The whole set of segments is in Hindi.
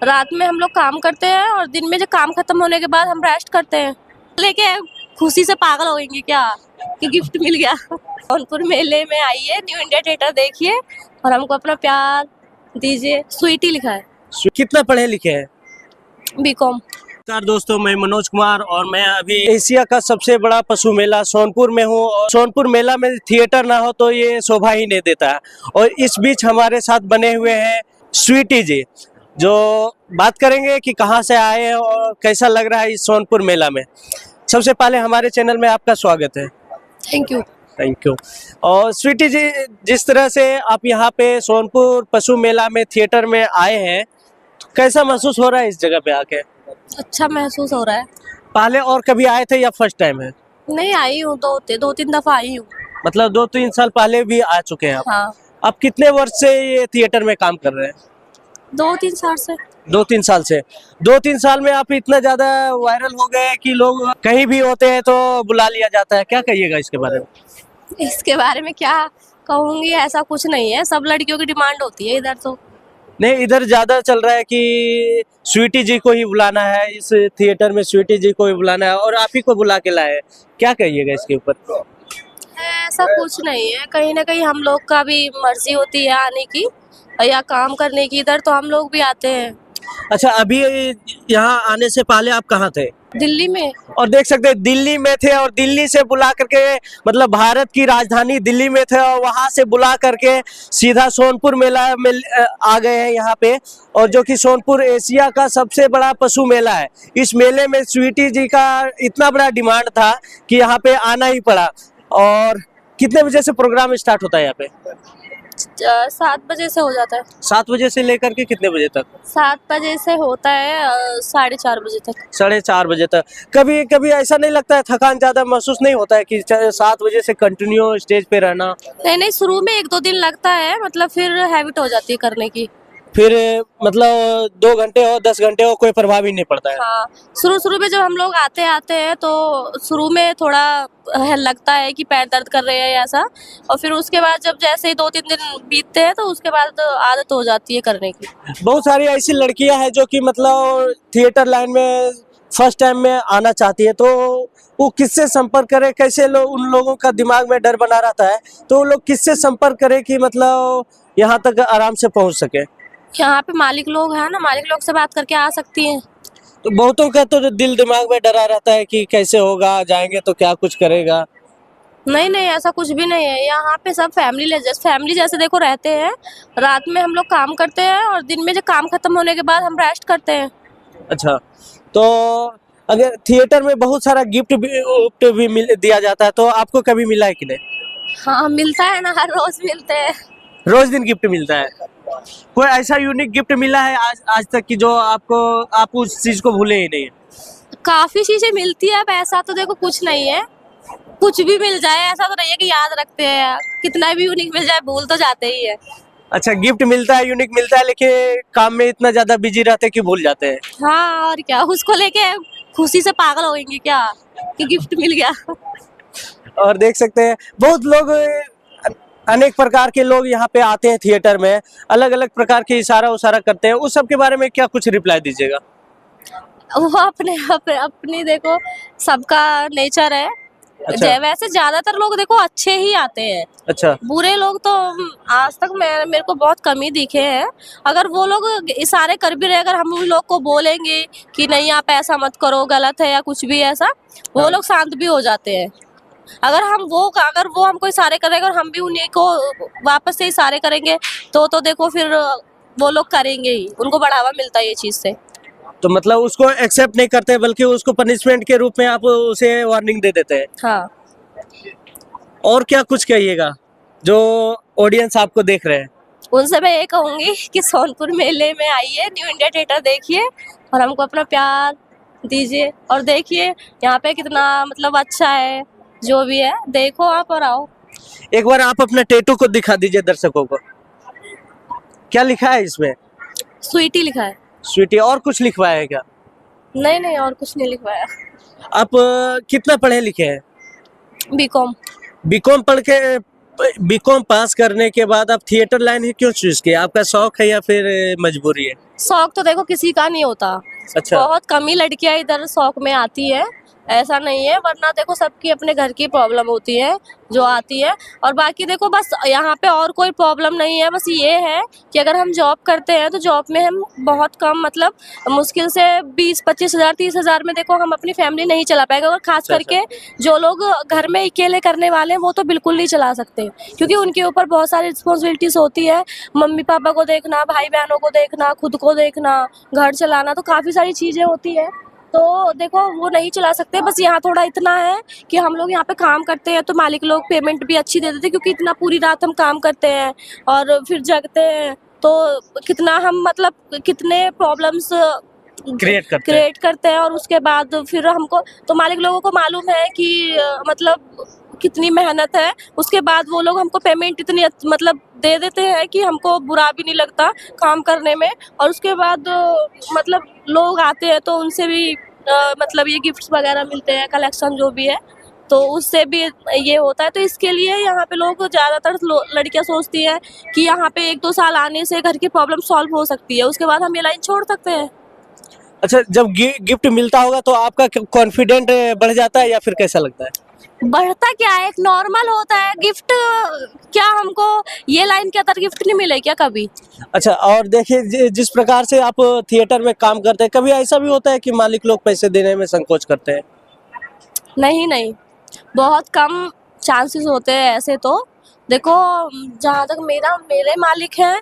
रात में हम लोग काम करते हैं और दिन में जो काम खत्म होने के बाद हम रेस्ट करते हैं। लेके खुशी से पागल हो गएंगे क्या कि गिफ्ट मिल गया। सोनपुर मेले में आइए, न्यू इंडिया थिएटर देखिए और हमको अपना प्यार दीजिए। स्वीटी लिखा है। कितना पढ़े लिखे हैं? बीकॉम। नमस्कार दोस्तों, मैं मनोज कुमार और मैं अभी एशिया का सबसे बड़ा पशु मेला सोनपुर में हूँ। और सोनपुर मेला में थिएटर ना हो तो ये शोभा ही नहीं देता है। और इस बीच हमारे साथ बने हुए हैं स्वीटी जी, जो बात करेंगे कि कहाँ से आए हैं और कैसा लग रहा है इस सोनपुर मेला में। सबसे पहले हमारे चैनल में आपका स्वागत है। Thank you. Thank you. और स्वीटी जी, जिस तरह से आप यहाँ पे सोनपुर पशु मेला में थिएटर में आए हैं, तो कैसा महसूस हो रहा है इस जगह पे आके? अच्छा महसूस हो रहा है। पहले और कभी आए थे या फर्स्ट टाइम है? नहीं, आई हूँ, दो तीन दफा आई हूँ। मतलब 2-3 साल पहले भी आ चुके हैं आप। हाँ, आप कितने वर्ष से ये थिएटर में काम कर रहे हैं? 2-3 साल से। 2-3 साल से। 2-3 साल में आप इतना ज्यादा वायरल हो गए कि लोग कहीं भी होते हैं तो बुला लिया जाता है। क्या कहिएगा इसके बारे में? इसके बारे में क्या कहूँगी, ऐसा कुछ नहीं है। सब लड़कियों की डिमांड होती है इधर तो। नहीं, इधर ज्यादा चल रहा है कि स्वीटी जी को ही बुलाना है, इस थिएटर में स्वीटी जी को ही बुलाना है और आप ही को बुला के लाए। क्या कहिएगा इसके ऊपर? ऐसा कुछ नहीं है, कहीं ना कहीं हम लोग का भी मर्जी होती है आने की या काम करने की। इधर तो हम लोग भी आते हैं। अच्छा, अभी यहाँ आने से पहले आप कहाँ थे? दिल्ली में। और देख सकते हैं दिल्ली में थे और दिल्ली से बुला करके, मतलब भारत की राजधानी दिल्ली में थे और वहां से बुला करके सीधा सोनपुर मेला में आ गए हैं यहाँ पे। और जो कि सोनपुर एशिया का सबसे बड़ा पशु मेला है। इस मेले में स्वीटी जी का इतना बड़ा डिमांड था कि यहाँ पे आना ही पड़ा। और कितने बजे से प्रोग्राम स्टार्ट होता है यहाँ पे? 7 बजे से हो जाता है। 7 बजे से लेकर के कितने बजे तक? 7 बजे से होता है 4:30 बजे तक। 4:30 बजे तक। कभी कभी ऐसा नहीं लगता है, थकान ज्यादा महसूस नहीं होता है कि 7 बजे से कंटिन्यू स्टेज पे रहना? नहीं, शुरू में 1-2 दिन लगता है, मतलब फिर हैबिट हो जाती है करने की। फिर मतलब 2 घंटे हो 10 घंटे हो कोई प्रभाव ही नहीं पड़ता है। हाँ, शुरू में जब हम लोग आते हैं तो शुरू में थोड़ा लगता है कि पैर दर्द कर रहे हैं ऐसा। और फिर उसके बाद जब जैसे ही 2-3 दिन बीतते हैं तो उसके बाद आदत हो जाती है करने की। बहुत सारी ऐसी लड़कियां हैं जो कि मतलब थिएटर लाइन में फर्स्ट टाइम में आना चाहती है, तो वो किससे संपर्क करे? कैसे लोग, उन लोगों का दिमाग में डर बना रहता है, तो वो लोग किससे संपर्क करे कि मतलब यहाँ तक आराम से पहुँच सके? यहाँ पे मालिक लोग हैं ना, मालिक लोग से बात करके आ सकती हैं। तो बहुतों का तो दिल दिमाग में डरा रहता है कि कैसे होगा, जाएंगे तो क्या कुछ करेगा। नहीं, ऐसा कुछ भी नहीं है। यहाँ पे सब फैमिली जैसे देखो रहते हैं। रात में हम लोग काम करते हैं और दिन में जो काम खत्म होने के बाद हम रेस्ट करते हैं। अच्छा, तो अगर थिएटर में बहुत सारा गिफ्ट भी दिया जाता है, तो आपको कभी मिला है कि नहीं? हाँ, मिलता है ना, हर रोज मिलते हैं। रोज दिन गिफ्ट मिलता है? कोई ऐसा यूनिक गिफ्ट मिला है आज तक कि जो आप उस चीज को भूले ही नहीं? काफी चीजें मिलती है, अब ऐसा तो देखो कुछ नहीं है। कुछ भी मिल जाए ऐसा तो नहीं है कि याद रखते हैं। कितना भी यूनिक मिल जाए भूल तो जाते ही है। अच्छा, गिफ्ट मिलता है, यूनिक मिलता है, लेकिन काम में इतना ज्यादा बिजी रहते हैं कि भूल जाते हैं। हाँ, और क्या, उसको लेके खुशी से पागल हो गएंगे क्या कि गिफ्ट मिल गया। और देख सकते हैं बहुत लोग, अनेक प्रकार के लोग यहाँ पे आते हैं थिएटर में, अलग अलग प्रकार के इशारा उशारा करते हैं। उस सब के बारे में क्या कुछ रिप्लाई दीजिएगा? वो अपनी देखो, सबका नेचर है। अच्छा। वैसे ज्यादातर लोग देखो अच्छे ही आते हैं। अच्छा। बुरे लोग तो आज तक मेरे को बहुत कम ही दिखे हैं। अगर वो लोग इशारे कर भी रहे, अगर हम उन लोग को बोलेंगे कि नहीं आप ऐसा मत करो, गलत है या कुछ भी ऐसा, वो लोग शांत भी हो जाते हैं। अगर वो हमको इशारे करेंगे और हम भी उन्हीं को वापस से इशारे करेंगे तो देखो फिर वो लोग करेंगे ही। उनको बढ़ावा मिलता है ये चीज से। तो मतलब उसको एक्सेप्ट नहीं करते, बल्कि उसको पनिशमेंट के रूप में आप उसे वार्निंग दे देते हैं। हाँ। और क्या कुछ कहिएगा जो ऑडियंस आपको देख रहे हैं? उनसे मैं ये कहूंगी कि सोनपुर मेले में आइए, न्यू इंडिया थिएटर देखिए और हमको अपना प्यार दीजिए। और देखिए यहाँ पे कितना मतलब अच्छा है, जो भी है देखो आप और आओ। एक बार आप अपना टैटू को दिखा दीजिए दर्शकों को। क्या लिखा है इसमें? स्वीटी लिखा है। स्वीटी। और कुछ लिखवाया है क्या? नहीं, और कुछ नहीं लिखवाया। आप कितना पढ़े लिखे हैं? बीकॉम। बीकॉम बीकॉम पास करने के बाद आप थिएटर लाइन ही क्यों चूज किया? आपका शौक है या फिर मजबूरी है? शौक तो देखो किसी का नहीं होता, अच्छा। बहुत कम ही लड़कियां इधर शौक में आती है, ऐसा नहीं है, वरना देखो सबकी अपने घर की प्रॉब्लम होती है जो आती है। और बाकी देखो बस यहाँ पे और कोई प्रॉब्लम नहीं है, बस ये है कि अगर हम जॉब करते हैं तो जॉब में हम बहुत कम मतलब मुश्किल से 20-25 हज़ार 30 हज़ार में देखो हम अपनी फैमिली नहीं चला पाएंगे। और खास करके जो लोग घर में अकेले करने वाले हैं वो तो बिल्कुल नहीं चला सकते, क्योंकि उनके ऊपर बहुत सारी रिस्पॉन्सिबिलिटीज होती है, मम्मी पापा को देखना, भाई बहनों को देखना, खुद को देखना, घर चलाना, तो काफ़ी सारी चीज़ें होती है। तो देखो वो नहीं चला सकते। बस यहाँ थोड़ा इतना है कि हम लोग यहाँ पे काम करते हैं तो मालिक लोग पेमेंट भी अच्छी दे देते हैं, क्योंकि इतना पूरी रात हम काम करते हैं और फिर जगते हैं, तो कितना हम मतलब कितने प्रॉब्लम्स क्रिएट करते हैं और उसके बाद फिर हमको तो मालिक लोगों को मालूम है कि मतलब कितनी मेहनत है, उसके बाद वो लोग हमको पेमेंट इतनी मतलब दे देते हैं कि हमको बुरा भी नहीं लगता काम करने में। और उसके बाद मतलब लोग आते हैं तो उनसे भी मतलब ये गिफ्ट्स वगैरह मिलते हैं, कलेक्शन जो भी है, तो उससे भी ये होता है। तो इसके लिए यहाँ पे लोग ज़्यादातर लड़कियाँ सोचती हैं कि यहाँ पे 1-2 साल आने से घर की प्रॉब्लम सॉल्व हो सकती है, उसके बाद हम ये लाइन छोड़ सकते हैं। अच्छा, जब गिफ्ट मिलता होगा तो आपका कॉन्फिडेंट बढ़ जाता है या फिर कैसा लगता है? बढ़ता क्या है, एक नॉर्मल होता है गिफ्ट, क्या हमको ये लाइन के अंदर गिफ्ट नहीं मिले क्या कभी? अच्छा, और देखिए जिस प्रकार से आप थिएटर में काम करते हैं, कभी ऐसा भी होता है कि मालिक लोग पैसे देने में संकोच करते हैं? नहीं, बहुत कम चांसेस होते हैं ऐसे। तो देखो जहाँ तक मेरे मालिक हैं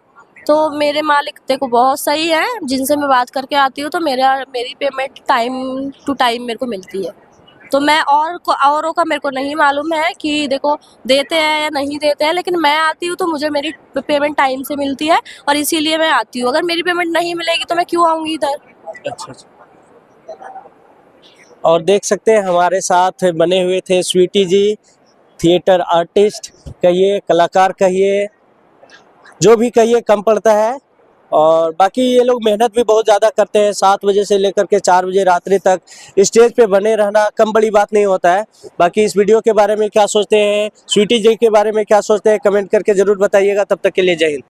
तो मेरे मालिक देखो बहुत सही है, जिनसे मैं बात करके आती हूँ तो मेरी पेमेंट टाइम टू टाइम मेरे को मिलती है। तो मैं औरों का मेरे को नहीं मालूम है कि देखो देते हैं या नहीं देते हैं, लेकिन मैं आती हूँ तो मुझे मेरी पेमेंट टाइम से मिलती है और इसीलिए मैं आती हूँ। अगर मेरी पेमेंट नहीं मिलेगी तो मैं क्यों आऊँगी इधर? अच्छा। और देख सकते हैं हमारे साथ बने हुए थे स्वीटी जी, थिएटर आर्टिस्ट कहिए, कलाकार कहिए, जो भी कहिए कम पड़ता है। और बाकी ये लोग मेहनत भी बहुत ज़्यादा करते हैं, 7 बजे से लेकर के 4 बजे रात्रि तक स्टेज पे बने रहना कम बड़ी बात नहीं होता है। बाकी इस वीडियो के बारे में क्या सोचते हैं, स्वीटी जी के बारे में क्या सोचते हैं, कमेंट करके ज़रूर बताइएगा। तब तक के लिए जय हिंद।